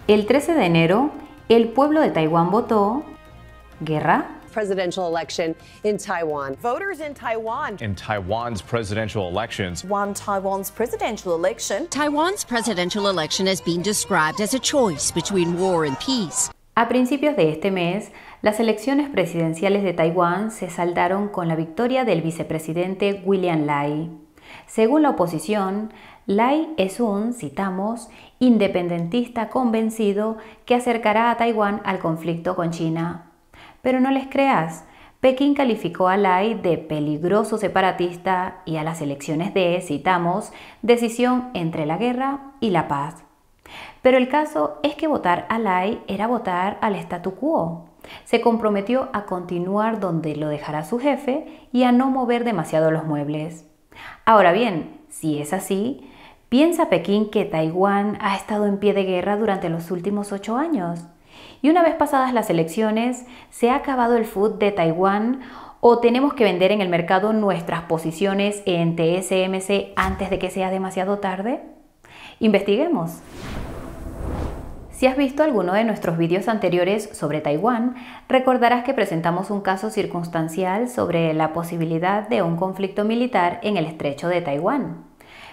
El 13 de enero, el pueblo de Taiwán votó guerra. Presidential election in Taiwan. Voters in Taiwan. In Taiwan's presidential elections. Won Taiwan's presidential election. Taiwan's presidential election has been described as a choice between war and peace. A principios de este mes, las elecciones presidenciales de Taiwán se saldaron con la victoria del vicepresidente William Lai. Según la oposición, Lai es un, citamos, independentista convencido que acercará a Taiwán al conflicto con China. Pero no les creas, Pekín calificó a Lai de peligroso separatista y a las elecciones de, citamos, decisión entre la guerra y la paz. Pero el caso es que votar a Lai era votar al statu quo. Se comprometió a continuar donde lo dejara su jefe y a no mover demasiado los muebles. Ahora bien, si es así, ¿piensa Pekín que Taiwán ha estado en pie de guerra durante los últimos 8 años? Y una vez pasadas las elecciones, ¿se ha acabado el food de Taiwán o tenemos que vender en el mercado nuestras posiciones en TSMC antes de que sea demasiado tarde? Investiguemos. Si has visto alguno de nuestros vídeos anteriores sobre Taiwán, recordarás que presentamos un caso circunstancial sobre la posibilidad de un conflicto militar en el estrecho de Taiwán.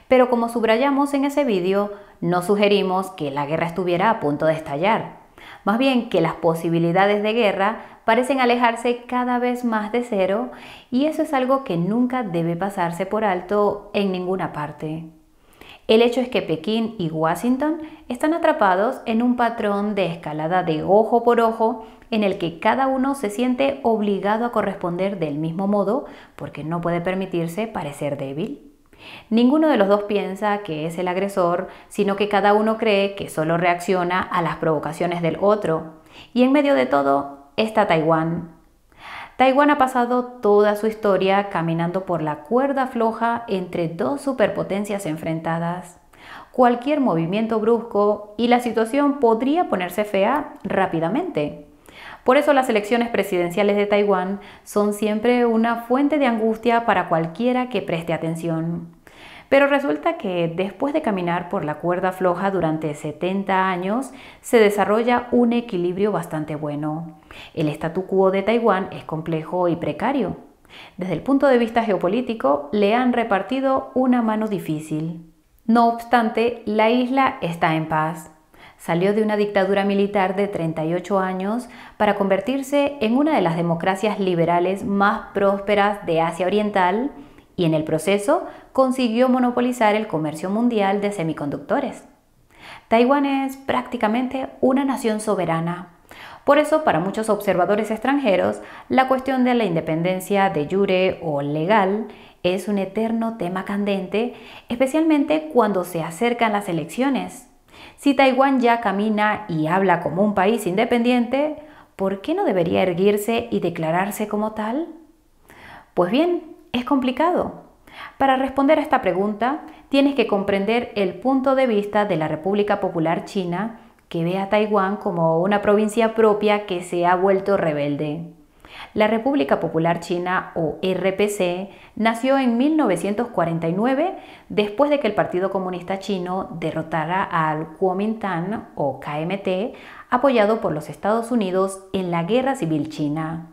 Pero como subrayamos en ese vídeo, no sugerimos que la guerra estuviera a punto de estallar. Más bien que las posibilidades de guerra parecen alejarse cada vez más de cero y eso es algo que nunca debe pasarse por alto en ninguna parte. El hecho es que Pekín y Washington están atrapados en un patrón de escalada de ojo por ojo en el que cada uno se siente obligado a corresponder del mismo modo porque no puede permitirse parecer débil. Ninguno de los dos piensa que es el agresor, sino que cada uno cree que solo reacciona a las provocaciones del otro. Y en medio de todo está Taiwán. Taiwán ha pasado toda su historia caminando por la cuerda floja entre dos superpotencias enfrentadas. Cualquier movimiento brusco y la situación podría ponerse fea rápidamente. Por eso las elecciones presidenciales de Taiwán son siempre una fuente de angustia para cualquiera que preste atención. Pero resulta que después de caminar por la cuerda floja durante 70 años, se desarrolla un equilibrio bastante bueno. El statu quo de Taiwán es complejo y precario. Desde el punto de vista geopolítico, le han repartido una mano difícil. No obstante, la isla está en paz. Salió de una dictadura militar de 38 años para convertirse en una de las democracias liberales más prósperas de Asia Oriental y en el proceso consiguió monopolizar el comercio mundial de semiconductores. Taiwán es prácticamente una nación soberana. Por eso, para muchos observadores extranjeros, la cuestión de la independencia de jure o legal es un eterno tema candente, especialmente cuando se acercan las elecciones. Si Taiwán ya camina y habla como un país independiente, ¿por qué no debería erguirse y declararse como tal? Pues bien, es complicado. Para responder a esta pregunta, tienes que comprender el punto de vista de la República Popular China, que ve a Taiwán como una provincia propia que se ha vuelto rebelde. La República Popular China, o RPC, nació en 1949 después de que el Partido Comunista Chino derrotara al Kuomintang, o KMT, apoyado por los Estados Unidos en la Guerra Civil China.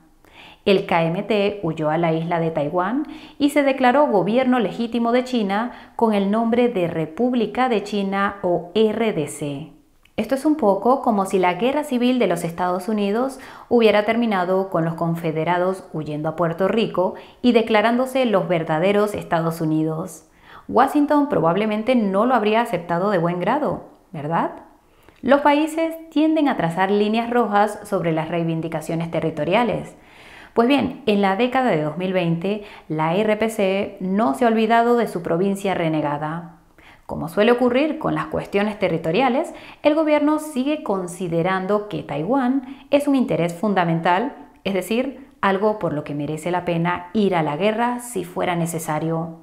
El KMT huyó a la isla de Taiwán y se declaró gobierno legítimo de China con el nombre de República de China, o RDC. Esto es un poco como si la guerra civil de los Estados Unidos hubiera terminado con los confederados huyendo a Puerto Rico y declarándose los verdaderos Estados Unidos. Washington probablemente no lo habría aceptado de buen grado, ¿verdad? Los países tienden a trazar líneas rojas sobre las reivindicaciones territoriales. Pues bien, en la década de 2020, la RPC no se ha olvidado de su provincia renegada. Como suele ocurrir con las cuestiones territoriales, el gobierno sigue considerando que Taiwán es un interés fundamental, es decir, algo por lo que merece la pena ir a la guerra si fuera necesario.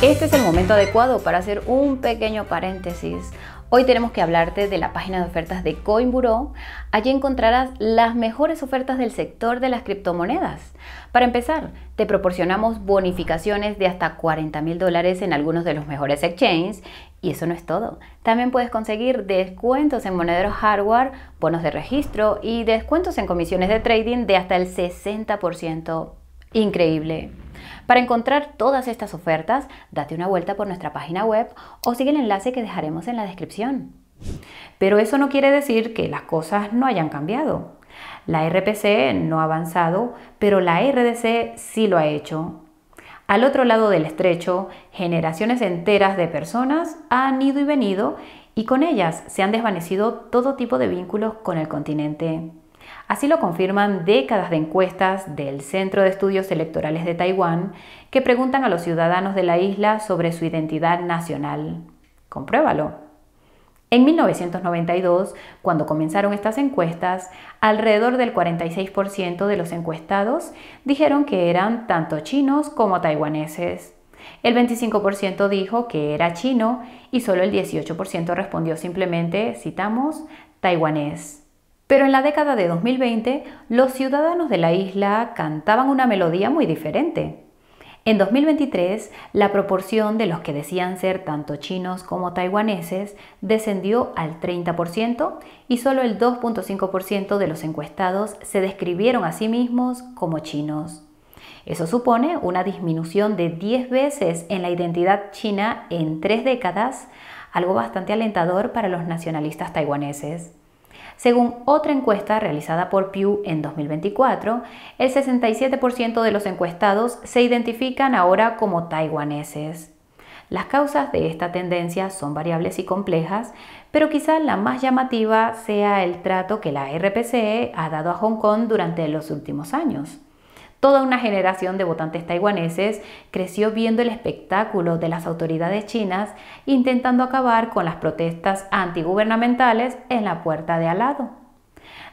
Este es el momento adecuado para hacer un pequeño paréntesis. Hoy tenemos que hablarte de la página de ofertas de Coinburo. Allí encontrarás las mejores ofertas del sector de las criptomonedas. Para empezar, te proporcionamos bonificaciones de hasta $40.000 en algunos de los mejores exchanges. Y eso no es todo. También puedes conseguir descuentos en monederos hardware, bonos de registro y descuentos en comisiones de trading de hasta el 60%. Increíble. Para encontrar todas estas ofertas, date una vuelta por nuestra página web o sigue el enlace que dejaremos en la descripción. Pero eso no quiere decir que las cosas no hayan cambiado. La RPC no ha avanzado, pero la RDC sí lo ha hecho. Al otro lado del estrecho, generaciones enteras de personas han ido y venido y con ellas se han desvanecido todo tipo de vínculos con el continente. Así lo confirman décadas de encuestas del Centro de Estudios Electorales de Taiwán que preguntan a los ciudadanos de la isla sobre su identidad nacional. Compruébalo. En 1992, cuando comenzaron estas encuestas, alrededor del 46% de los encuestados dijeron que eran tanto chinos como taiwaneses. El 25% dijo que era chino y solo el 18% respondió simplemente, citamos, taiwanés. Pero en la década de 2020, los ciudadanos de la isla cantaban una melodía muy diferente. En 2023, la proporción de los que decían ser tanto chinos como taiwaneses descendió al 30% y solo el 2.5% de los encuestados se describieron a sí mismos como chinos. Eso supone una disminución de 10 veces en la identidad china en 3 décadas, algo bastante alentador para los nacionalistas taiwaneses. Según otra encuesta realizada por Pew en 2024, el 67% de los encuestados se identifican ahora como taiwaneses. Las causas de esta tendencia son variables y complejas, pero quizá la más llamativa sea el trato que la RPC ha dado a Hong Kong durante los últimos años. Toda una generación de votantes taiwaneses creció viendo el espectáculo de las autoridades chinas intentando acabar con las protestas antigubernamentales en la puerta de al lado.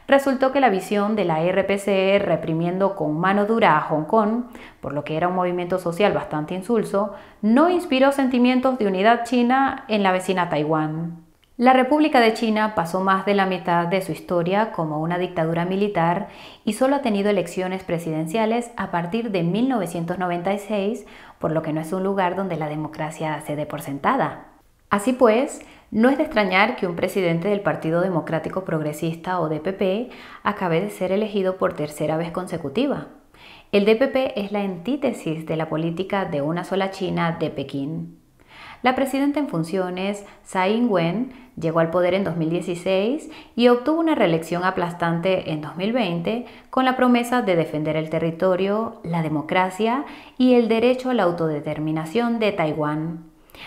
Resultó que la visión de la RPC reprimiendo con mano dura a Hong Kong, por lo que era un movimiento social bastante insulso, no inspiró sentimientos de unidad china en la vecina Taiwán. La República de China pasó más de la mitad de su historia como una dictadura militar y solo ha tenido elecciones presidenciales a partir de 1996, por lo que no es un lugar donde la democracia se dé por sentada. Así pues, no es de extrañar que un presidente del Partido Democrático Progresista o DPP acabe de ser elegido por tercera vez consecutiva. El DPP es la antítesis de la política de una sola China de Pekín. La presidenta en funciones, Tsai Ing-wen, llegó al poder en 2016 y obtuvo una reelección aplastante en 2020 con la promesa de defender el territorio, la democracia y el derecho a la autodeterminación de Taiwán.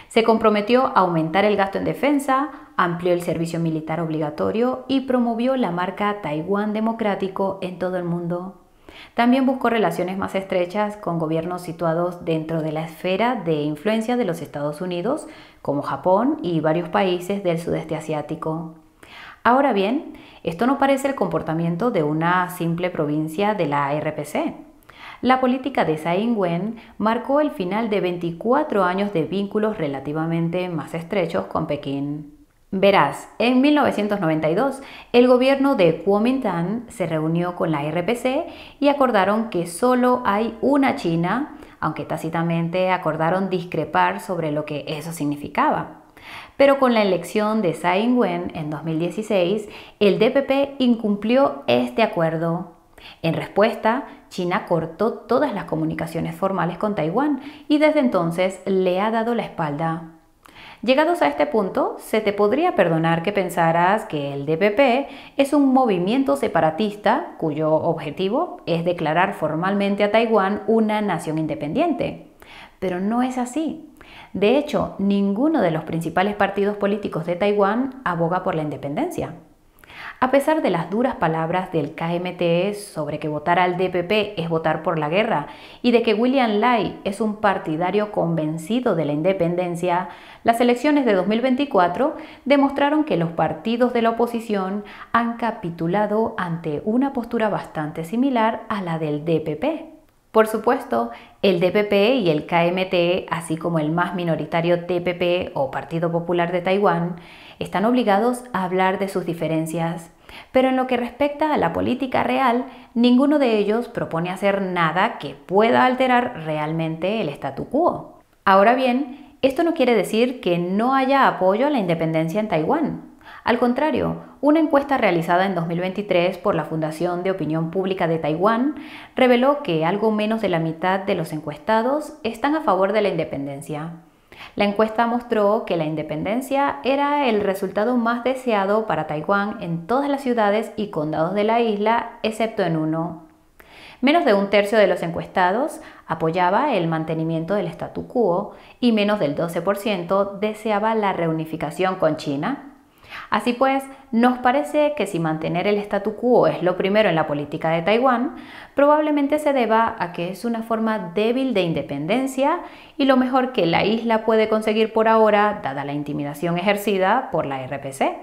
Se comprometió a aumentar el gasto en defensa, amplió el servicio militar obligatorio y promovió la marca Taiwán Democrático en todo el mundo. También buscó relaciones más estrechas con gobiernos situados dentro de la esfera de influencia de los Estados Unidos, como Japón y varios países del sudeste asiático. Ahora bien, esto no parece el comportamiento de una simple provincia de la RPC. La política de Tsai Ing-wen marcó el final de 24 años de vínculos relativamente más estrechos con Pekín. Verás, en 1992, el gobierno de Kuomintang se reunió con la RPC y acordaron que solo hay una China, aunque tácitamente acordaron discrepar sobre lo que eso significaba. Pero con la elección de Tsai Ing-wen en 2016, el DPP incumplió este acuerdo. En respuesta, China cortó todas las comunicaciones formales con Taiwán y desde entonces le ha dado la espalda. Llegados a este punto, se te podría perdonar que pensaras que el DPP es un movimiento separatista cuyo objetivo es declarar formalmente a Taiwán una nación independiente. Pero no es así. De hecho, ninguno de los principales partidos políticos de Taiwán aboga por la independencia. A pesar de las duras palabras del KMT sobre que votar al DPP es votar por la guerra y de que William Lai es un partidario convencido de la independencia, las elecciones de 2024 demostraron que los partidos de la oposición han capitulado ante una postura bastante similar a la del DPP. Por supuesto, el DPP y el KMT, así como el más minoritario TPP o Partido Popular de Taiwán, están obligados a hablar de sus diferencias. Pero en lo que respecta a la política real, ninguno de ellos propone hacer nada que pueda alterar realmente el statu quo. Ahora bien, esto no quiere decir que no haya apoyo a la independencia en Taiwán. Al contrario, una encuesta realizada en 2023 por la Fundación de Opinión Pública de Taiwán reveló que algo menos de la mitad de los encuestados están a favor de la independencia. La encuesta mostró que la independencia era el resultado más deseado para Taiwán en todas las ciudades y condados de la isla, excepto en uno. Menos de un tercio de los encuestados apoyaba el mantenimiento del statu quo y menos del 12% deseaba la reunificación con China. Así pues, nos parece que si mantener el statu quo es lo primero en la política de Taiwán, probablemente se deba a que es una forma débil de independencia y lo mejor que la isla puede conseguir por ahora, dada la intimidación ejercida por la RPC.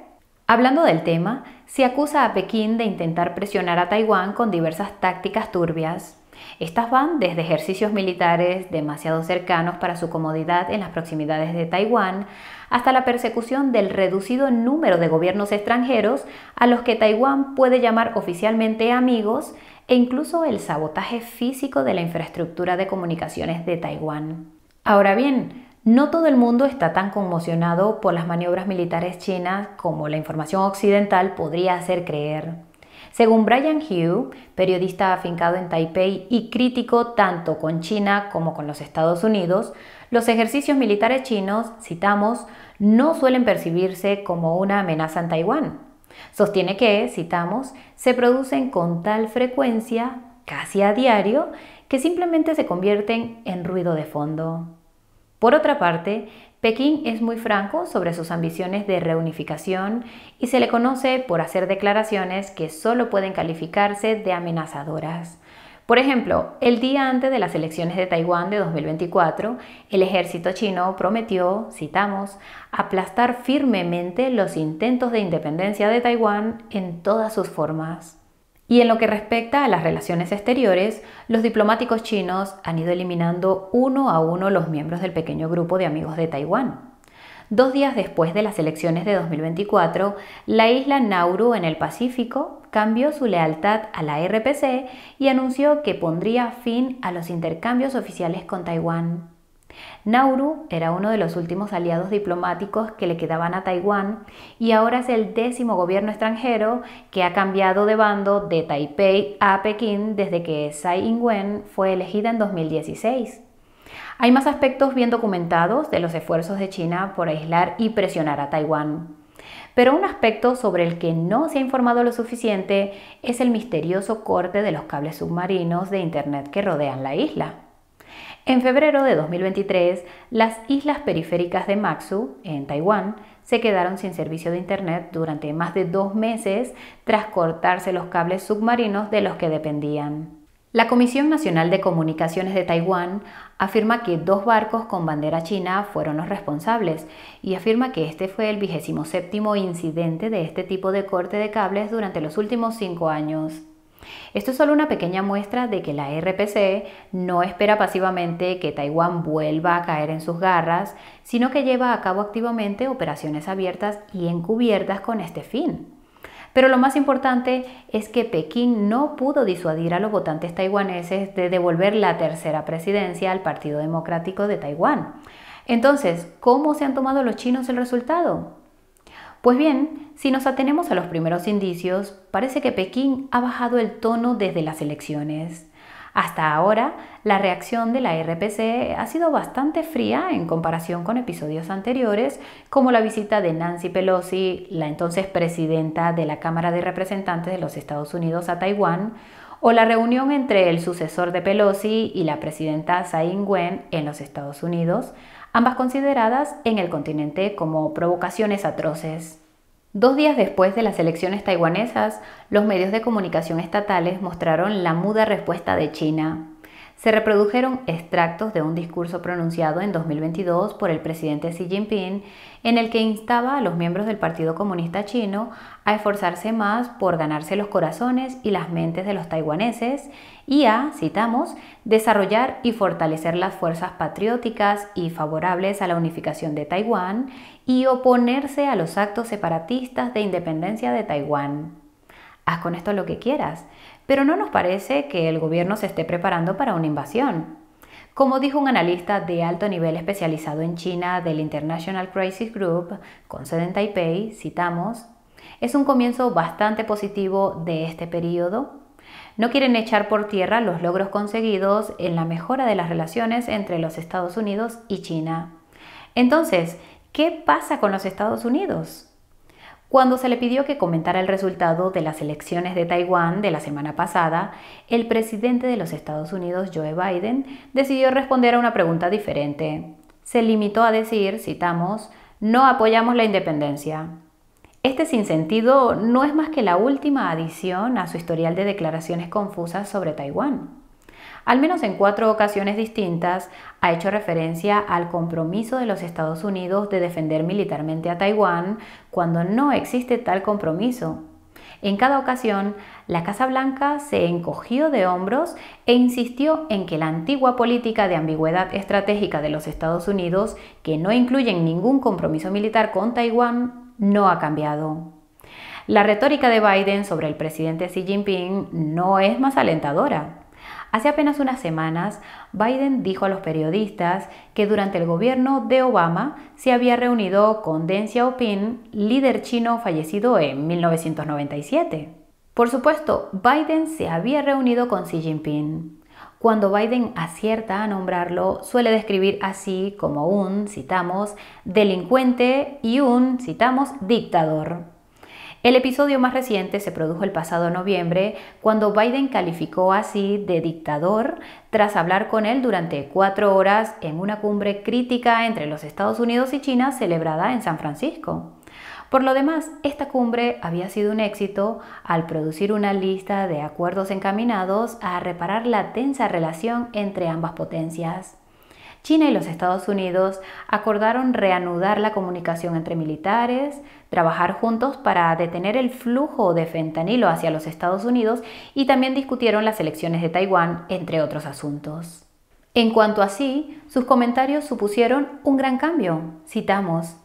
Hablando del tema, se acusa a Pekín de intentar presionar a Taiwán con diversas tácticas turbias. Estas van desde ejercicios militares demasiado cercanos para su comodidad en las proximidades de Taiwán, hasta la persecución del reducido número de gobiernos extranjeros a los que Taiwán puede llamar oficialmente amigos, e incluso el sabotaje físico de la infraestructura de comunicaciones de Taiwán. Ahora bien, no todo el mundo está tan conmocionado por las maniobras militares chinas como la información occidental podría hacer creer. Según Brian Hugh, periodista afincado en Taipei y crítico tanto con China como con los Estados Unidos, los ejercicios militares chinos, citamos, no suelen percibirse como una amenaza en Taiwán. Sostiene que, citamos, se producen con tal frecuencia, casi a diario, que simplemente se convierten en ruido de fondo. Por otra parte, Pekín es muy franco sobre sus ambiciones de reunificación y se le conoce por hacer declaraciones que solo pueden calificarse de amenazadoras. Por ejemplo, el día antes de las elecciones de Taiwán de 2024, el ejército chino prometió, citamos, aplastar firmemente los intentos de independencia de Taiwán en todas sus formas. Y en lo que respecta a las relaciones exteriores, los diplomáticos chinos han ido eliminando uno a uno los miembros del pequeño grupo de amigos de Taiwán. 2 días después de las elecciones de 2024, la isla Nauru en el Pacífico cambió su lealtad a la RPC y anunció que pondría fin a los intercambios oficiales con Taiwán. Nauru era uno de los últimos aliados diplomáticos que le quedaban a Taiwán y ahora es el 10º gobierno extranjero que ha cambiado de bando de Taipei a Pekín desde que Tsai Ing-wen fue elegida en 2016. Hay más aspectos bien documentados de los esfuerzos de China por aislar y presionar a Taiwán. Pero un aspecto sobre el que no se ha informado lo suficiente es el misterioso corte de los cables submarinos de Internet que rodean la isla. En febrero de 2023, las islas periféricas de Maksu, en Taiwán, se quedaron sin servicio de Internet durante más de 2 meses tras cortarse los cables submarinos de los que dependían. La Comisión Nacional de Comunicaciones de Taiwán afirma que 2 barcos con bandera china fueron los responsables y afirma que este fue el 27º incidente de este tipo de corte de cables durante los últimos 5 años. Esto es solo una pequeña muestra de que la RPC no espera pasivamente que Taiwán vuelva a caer en sus garras, sino que lleva a cabo activamente operaciones abiertas y encubiertas con este fin. Pero lo más importante es que Pekín no pudo disuadir a los votantes taiwaneses de devolver la 3ª presidencia al Partido Democrático de Taiwán. Entonces, ¿cómo se han tomado los chinos el resultado? Pues bien, si nos atenemos a los primeros indicios, parece que Pekín ha bajado el tono desde las elecciones. Hasta ahora, la reacción de la RPC ha sido bastante fría en comparación con episodios anteriores, como la visita de Nancy Pelosi, la entonces presidenta de la Cámara de Representantes de los Estados Unidos a Taiwán, o la reunión entre el sucesor de Pelosi y la presidenta Tsai Ing-wen en los Estados Unidos, ambas consideradas en el continente como provocaciones atroces. 2 días después de las elecciones taiwanesas, los medios de comunicación estatales mostraron la muda respuesta de China. se reprodujeron extractos de un discurso pronunciado en 2022 por el presidente Xi Jinping, en el que instaba a los miembros del Partido Comunista Chino a esforzarse más por ganarse los corazones y las mentes de los taiwaneses y a, citamos, desarrollar y fortalecer las fuerzas patrióticas y favorables a la unificación de Taiwán y oponerse a los actos separatistas de independencia de Taiwán. Haz con esto lo que quieras, pero no nos parece que el gobierno se esté preparando para una invasión. Como dijo un analista de alto nivel especializado en China del International Crisis Group, con sede en Taipei, citamos, es un comienzo bastante positivo de este periodo. No quieren echar por tierra los logros conseguidos en la mejora de las relaciones entre los Estados Unidos y China. Entonces, ¿qué pasa con los Estados Unidos? Cuando se le pidió que comentara el resultado de las elecciones de Taiwán de la semana pasada, el presidente de los Estados Unidos, Joe Biden, decidió responder a una pregunta diferente. Se limitó a decir, citamos, "No apoyamos la independencia". Este sinsentido no es más que la última adición a su historial de declaraciones confusas sobre Taiwán. Al menos en 4 ocasiones distintas ha hecho referencia al compromiso de los Estados Unidos de defender militarmente a Taiwán cuando no existe tal compromiso. En cada ocasión, la Casa Blanca se encogió de hombros e insistió en que la antigua política de ambigüedad estratégica de los Estados Unidos, que no incluye ningún compromiso militar con Taiwán, no ha cambiado. La retórica de Biden sobre el presidente Xi Jinping no es más alentadora. Hace apenas unas semanas, Biden dijo a los periodistas que durante el gobierno de Obama se había reunido con Deng Xiaoping, líder chino fallecido en 1997. Por supuesto, Biden se había reunido con Xi Jinping. Cuando Biden acierta a nombrarlo, suele describir así como un, citamos, delincuente y un, citamos, dictador. El episodio más reciente se produjo el pasado noviembre, cuando Biden calificó así de dictador tras hablar con él durante 4 horas en una cumbre crítica entre los Estados Unidos y China celebrada en San Francisco. Por lo demás, esta cumbre había sido un éxito al producir una lista de acuerdos encaminados a reparar la tensa relación entre ambas potencias. China y los Estados Unidos acordaron reanudar la comunicación entre militares, trabajar juntos para detener el flujo de fentanilo hacia los Estados Unidos y también discutieron las elecciones de Taiwán, entre otros asuntos. En cuanto a Xi, sus comentarios supusieron un gran cambio. Citamos,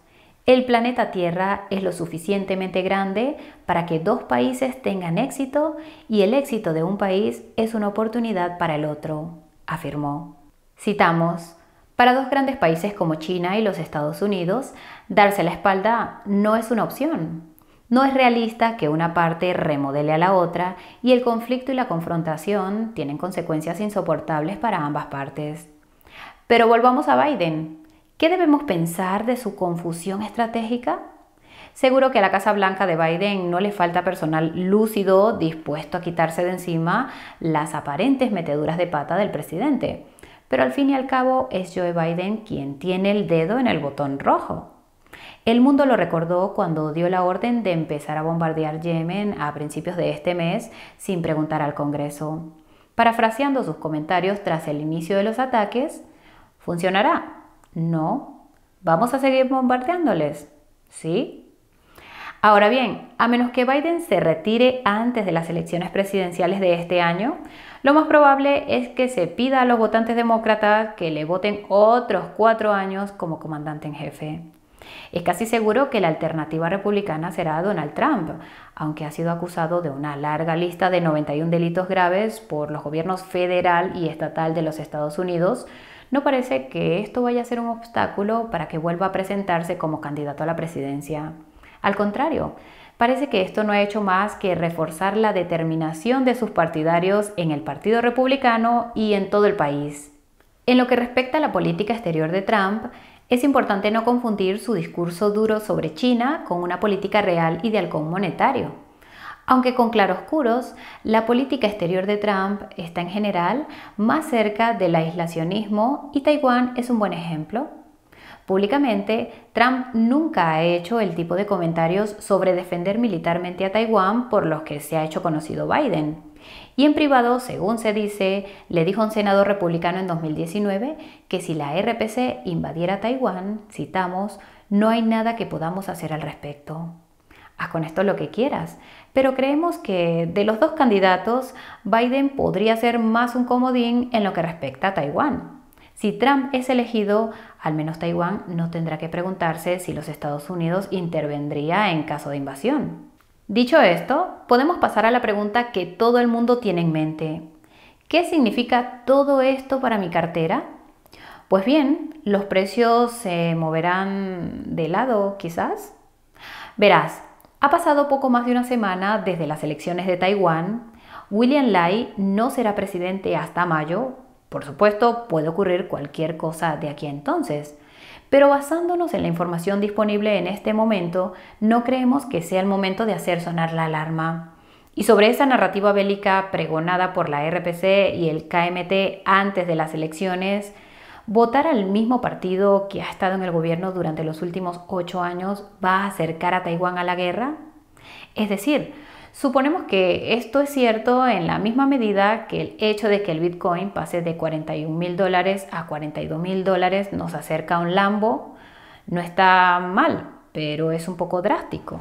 "El planeta Tierra es lo suficientemente grande para que 2 países tengan éxito y el éxito de un país es una oportunidad para el otro", afirmó. Citamos, "Para 2 grandes países como China y los Estados Unidos, darse la espalda no es una opción. No es realista que una parte remodele a la otra y el conflicto y la confrontación tienen consecuencias insoportables para ambas partes". Pero volvamos a Biden. ¿Qué debemos pensar de su confusión estratégica? Seguro que a la Casa Blanca de Biden no le falta personal lúcido dispuesto a quitarse de encima las aparentes meteduras de pata del presidente. Pero al fin y al cabo es Joe Biden quien tiene el dedo en el botón rojo. El mundo lo recordó cuando dio la orden de empezar a bombardear Yemen a principios de este mes sin preguntar al Congreso. Parafraseando sus comentarios tras el inicio de los ataques, ¿funcionará? No. ¿Vamos a seguir bombardeándoles? ¿Sí? Ahora bien, a menos que Biden se retire antes de las elecciones presidenciales de este año, lo más probable es que se pida a los votantes demócratas que le voten otros 4 años como comandante en jefe. Es casi seguro que la alternativa republicana será Donald Trump, aunque ha sido acusado de una larga lista de 91 delitos graves por los gobiernos federal y estatal de los Estados Unidos. No parece que esto vaya a ser un obstáculo para que vuelva a presentarse como candidato a la presidencia. Al contrario, parece que esto no ha hecho más que reforzar la determinación de sus partidarios en el Partido Republicano y en todo el país. En lo que respecta a la política exterior de Trump, es importante no confundir su discurso duro sobre China con una política real y de halcón monetario. Aunque con claroscuros, la política exterior de Trump está en general más cerca del aislacionismo y Taiwán es un buen ejemplo. Públicamente, Trump nunca ha hecho el tipo de comentarios sobre defender militarmente a Taiwán por los que se ha hecho conocido Biden. Y en privado, según se dice, le dijo a un senador republicano en 2019 que si la RPC invadiera Taiwán, citamos, no hay nada que podamos hacer al respecto. Haz con esto lo que quieras, pero creemos que de los dos candidatos, Biden podría ser más un comodín en lo que respecta a Taiwán. Si Trump es elegido, al menos Taiwán no tendrá que preguntarse si los Estados Unidos intervendría en caso de invasión. Dicho esto, podemos pasar a la pregunta que todo el mundo tiene en mente. ¿Qué significa todo esto para mi cartera? Pues bien, los precios se moverán de lado, quizás. Verás, ha pasado poco más de una semana desde las elecciones de Taiwán. William Lai no será presidente hasta mayo. Por supuesto, puede ocurrir cualquier cosa de aquí a entonces. Pero basándonos en la información disponible en este momento, no creemos que sea el momento de hacer sonar la alarma. Y sobre esa narrativa bélica pregonada por la RPC y el KMT antes de las elecciones, votar al mismo partido que ha estado en el gobierno durante los últimos 8 años va a acercar a Taiwán a la guerra. Es decir, suponemos que esto es cierto en la misma medida que el hecho de que el Bitcoin pase de $41.000 a $42.000 nos acerca a un Lambo. No está mal, pero es un poco drástico.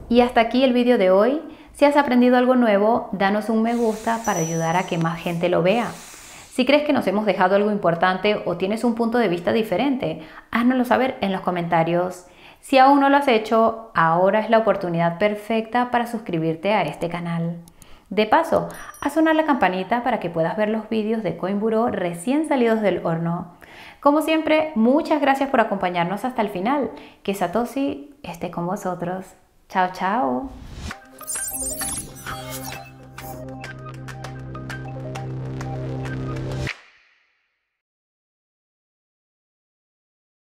Y hasta aquí el vídeo de hoy. Si has aprendido algo nuevo, danos un me gusta para ayudar a que más gente lo vea. Si crees que nos hemos dejado algo importante o tienes un punto de vista diferente, háznoslo saber en los comentarios. Si aún no lo has hecho, ahora es la oportunidad perfecta para suscribirte a este canal. De paso, haz sonar la campanita para que puedas ver los vídeos de Coinburo recién salidos del horno. Como siempre, muchas gracias por acompañarnos hasta el final. Que Satoshi esté con vosotros. Chao, chao.